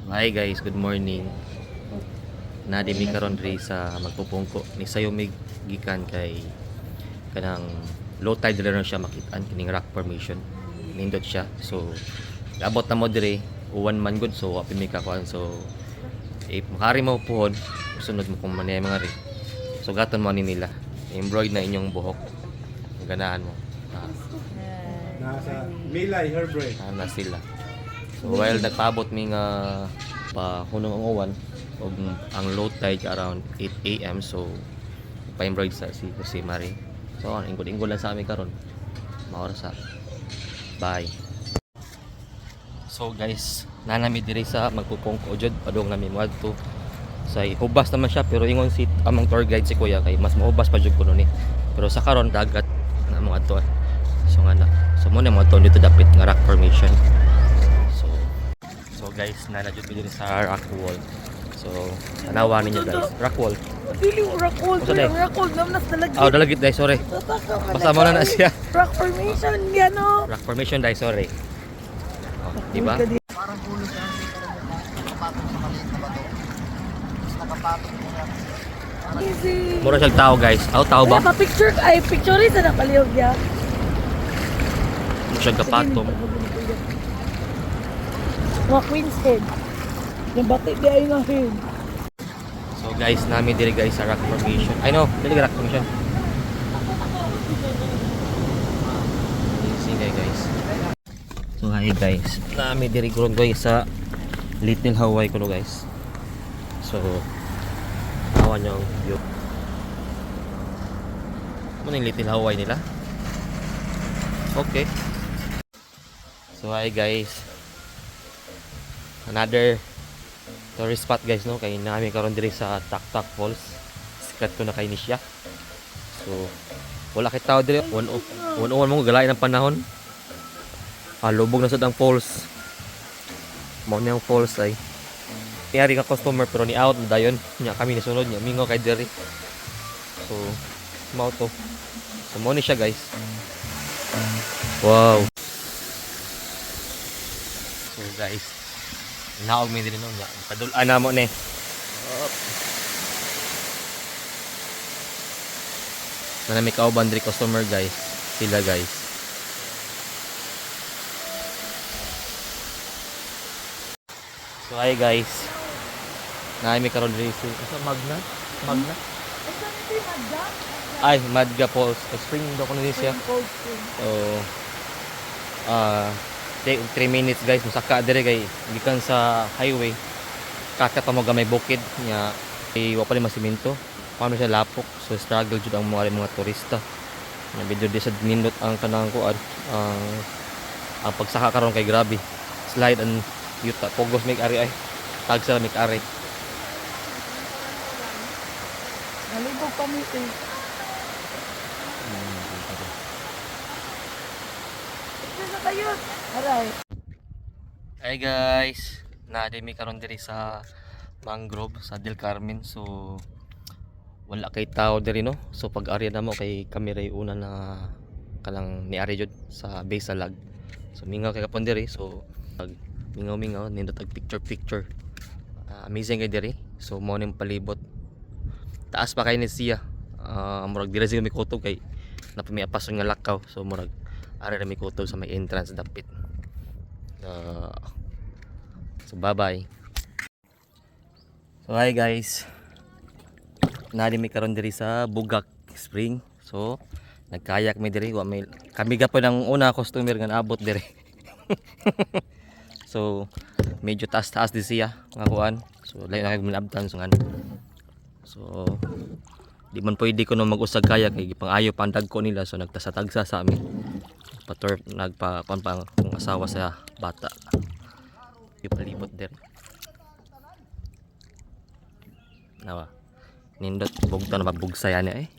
Hi guys, good morning. Nadi mi karon diri sa magpupungko ni sayo mig gikan kay kanang low tide na siya makitaan kining rock formation. Nindot siya. So abot na mo diri uwan man good so api mi kakuan so makari mo puhon sunod mo kung manay mga ri. So gaton mo ni nila. Embroid na inyong buhok. Ganahan mo. Nasa Milay Herbrand. Na sila. So while nagpaabot mi nga pa hunong ang uwan og ang low tide around 8 AM so pa-embroid sa si Jose Marie. So ang ingod-ingod lang sa amin karon. Maor sa. Bye. So guys, nanami diri sa magpupungko jud padung nami moadto. Sa ubas naman siya pero ingon si among tour guide si Kuya kay mas maubas pa jud kuno ni. Pero sa karon dagat na mga adto. So nga na. So mo na mo dito dapit nga rock formation. So guys, nanajud mi diri sa rock wall. So tanawa ninyo guys, rock wall. Dili rock wall, rock wall namnas dalagit. Oh, dalagit dai sorry. Basta mo na siya. Rock formation gano. Rock formation dai sorry. Oh, di ba? Parang pulo siya, hindi ka rin nakapatong sa maliit na bato. Tapos nakapatong mo na. Easy. Mura siyang tao guys. Tao ba? Pa picture ay picture sa nakaliog ya. Mura siyang kapatong. Mga Queen's Head. Yung bati di ay nga head. So guys, nami diri guys sa rock formation. I know, dili rock formation. Sige guys. So hi guys. Nami diri gurong guys sa Little Hawaii kuno guys. So awan yung view. Ano yung Little Hawaii nila? Okay. So hi guys. Another tourist spot guys no kay namin karon diri sa Taktak Falls. Sikat ko na kay ni siya. So wala kay tao diri. One mo galay ng panahon. Lubog na sad ang falls. Mao na ang falls ay. Tiyari ka customer pero ni out na dayon. Nya kami ni sunod nya mingo kay diri. So mao to. So mo ni siya guys. Wow. So guys, naog mi diri no nya. Padul-an na mo ni. Na may kauban diri customer guys. Sila guys. So hi guys. Naami karon diri sa Magna. Ay, Madga Falls. Spring do ko na siya. So take 3 minutes guys musaka dire kay gikan sa highway. Kakat pa mo gamay bukid nya wa pa ni masimento. Paano siya lapok. So struggle jud ang mga turista. Nya video di sa nindot ang kanang kuan ang pagsaka karon kay grabe. Slide and yuta pogos mig ari ay tag sa mig ari. Nalibog pa mi eh. Sa tayo. Aray. Hi guys, naadi mi karon diri sa mangrove sa Del Carmen. So wala kay tao diri no. So pag area na mo kay kami ray una na kanang ni ari jud sa base sa lag. So mingaw kay kapon diri. So pag mingaw nindot ag picture. Amazing kay diri. So mo ning palibot. Taas pa kay ni siya. Murag diri sig mi kutob kay napamiapas nga lakaw. So murag ari ra mi kutob sa may entrance dapit. So bye bye. So hi guys. Nadi mi karon diri sa Bugak Spring. So nagkayak mi diri wa may kami gapon ang una customer nga naabot diri. So medyo taas di siya nga kuan. So lain na kay minabtan so ngan. So di man pwede ko no mag-usag kayak kay gipang-ayo pandag ko nila so nagtasatagsa sa amin. Pator nagpa-pang kung asawa sa bata. Ipalibot diri. Nawa. Nindot bugta na mabugsaya niya eh.